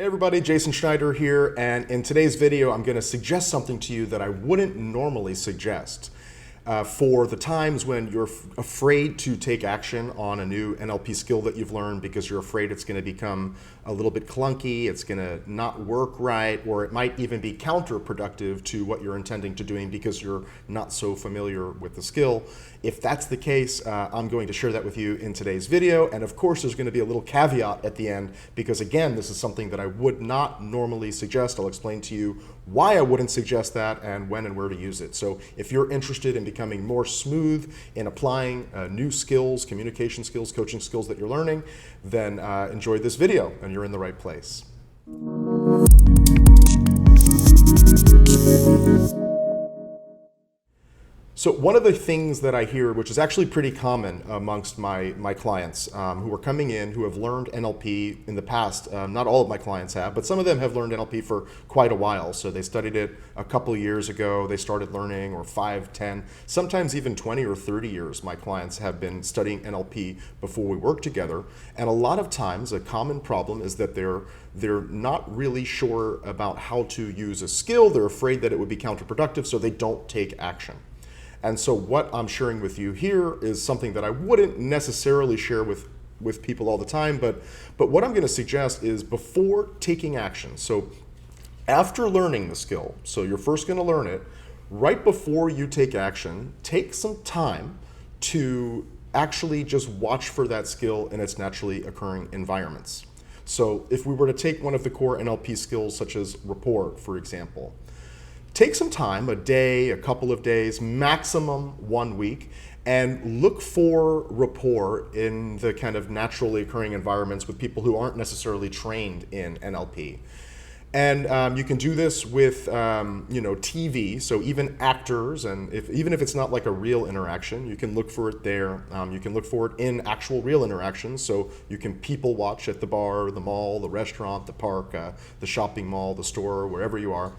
Hey everybody, Jason Schneider here, and in today's video I'm going to suggest something to you that I wouldn't normally suggest for the times when you're afraid to take action on a new NLP skill that you've learned because you're afraid it's going to become a little bit clunky, it's going to not work right, or it might even be counterproductive to what you're intending to doing because you're not so familiar with the skill. If that's the case, I'm going to share that with you in today's video, and of course there's going to be a little caveat at the end because again, this is something that I would not normally suggest. I'll explain to you why I wouldn't suggest that and when and where to use it. So if you're interested in becoming more smooth in applying new skills, communication skills, coaching skills that you're learning, then enjoy this video and you're in the right place. So one of the things that I hear, which is actually pretty common amongst my clients who are coming in, who have learned NLP in the past, not all of my clients have, but some of them have learned NLP for quite a while. So they studied it a couple of years ago, they started learning, or 5, 10, sometimes even 20 or 30 years my clients have been studying NLP before we work together. And a lot of times a common problem is that they're not really sure about how to use a skill. They're afraid that it would be counterproductive, so they don't take action. And so what I'm sharing with you here is something that I wouldn't necessarily share with people all the time, but what I'm going to suggest is before taking action. So after learning the skill, so you're first going to learn it, right before you take action, take some time to actually just watch for that skill in its naturally occurring environments. So if we were to take one of the core NLP skills such as rapport, for example, take some time, a day, a couple of days, maximum 1 week, and look for rapport in the kind of naturally occurring environments with people who aren't necessarily trained in NLP. And you can do this with TV, so even actors, and even if it's not like a real interaction, you can look for it there. You can look for it in actual real interactions, so you can people watch at the bar, the mall, the restaurant, the park, the shopping mall, the store, wherever you are.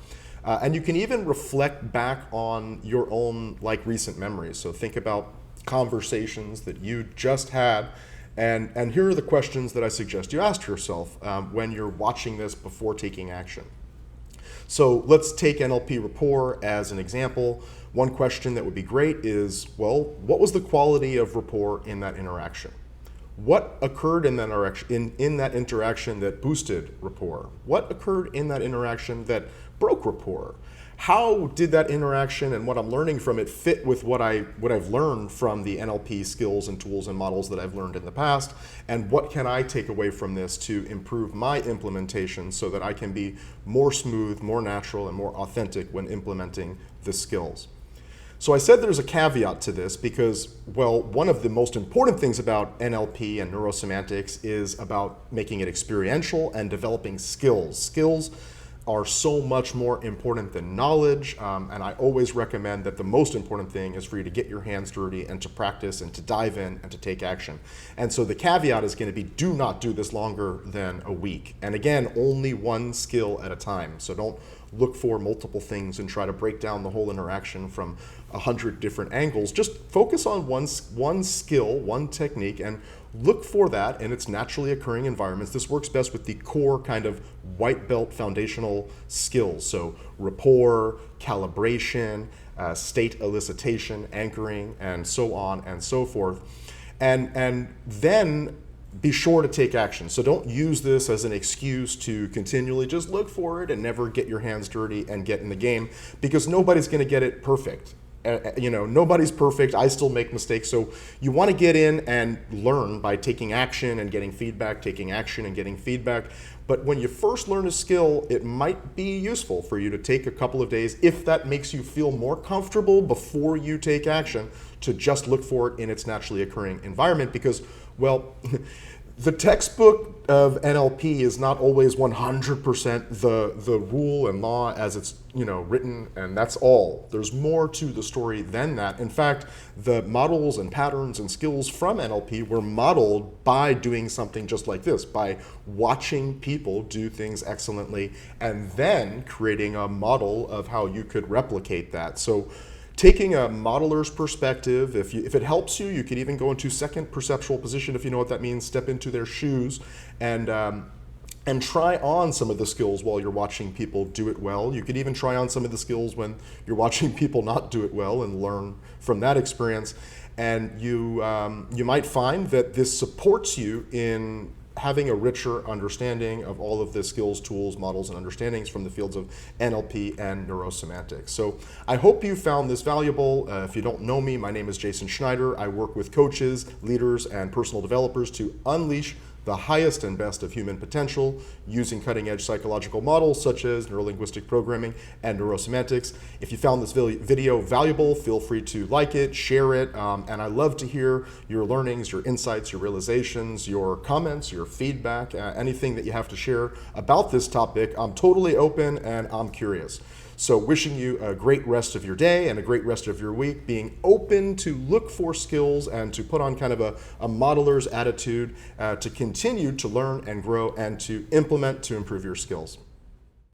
And you can even reflect back on your own recent memories. So think about conversations that you just had, and here are the questions that I suggest you ask yourself when you're watching this before taking action. So let's take NLP rapport as an example. One question that would be great is, well, what was the quality of rapport in that interaction? What occurred in that interaction that boosted rapport? What occurred in that interaction that broke rapport? How did that interaction and what I'm learning from it fit with what I've learned from the NLP skills and tools and models that I've learned in the past? And what can I take away from this to improve my implementation so that I can be more smooth, more natural, and more authentic when implementing the skills? So I said there's a caveat to this because, well, one of the most important things about NLP and neurosemantics is about making it experiential and developing skills. Skills are so much more important than knowledge, and I always recommend that the most important thing is for you to get your hands dirty and to practice and to dive in and to take action. And so the caveat is going to be, do not do this longer than a week. And again, only one skill at a time. So don't look for multiple things and try to break down the whole interaction from 100 different angles. Just focus on one skill, one technique, and look for that in its naturally occurring environments. This works best with the core kind of white belt foundational skills. So rapport, calibration, state elicitation, anchoring, and so on and so forth. And then be sure to take action. So don't use this as an excuse to continually just look for it and never get your hands dirty and get in the game, because nobody's going to get it perfect. Nobody's perfect. I still make mistakes. So you want to get in and learn by taking action and getting feedback, taking action and getting feedback. But when you first learn a skill, it might be useful for you to take a couple of days, if that makes you feel more comfortable before you take action, to just look for it in its naturally occurring environment. Because, well, the textbook of NLP is not always 100% the rule and law as it's written, and that's all. There's more to the story than that. In fact, the models and patterns and skills from NLP were modeled by doing something just like this, by watching people do things excellently and then creating a model of how you could replicate that. So taking a modeler's perspective, if it helps you, you could even go into second perceptual position, if you know what that means, step into their shoes and and try on some of the skills while you're watching people do it well. You could even try on some of the skills when you're watching people not do it well and learn from that experience. And you might find that this supports you in having a richer understanding of all of the skills, tools, models, and understandings from the fields of NLP and neurosemantics. So I hope you found this valuable. If you don't know me, my name is Jason Schneider. I work with coaches, leaders, and personal developers to unleash the highest and best of human potential using cutting-edge psychological models such as neurolinguistic programming and neurosemantics. If you found this video valuable, feel free to like it, share it, and I love to hear your learnings, your insights, your realizations, your comments, your feedback, anything that you have to share about this topic. I'm totally open and I'm curious. So wishing you a great rest of your day and a great rest of your week, being open to look for skills and to put on kind of a modeler's attitude to continue to learn and grow and to implement to improve your skills.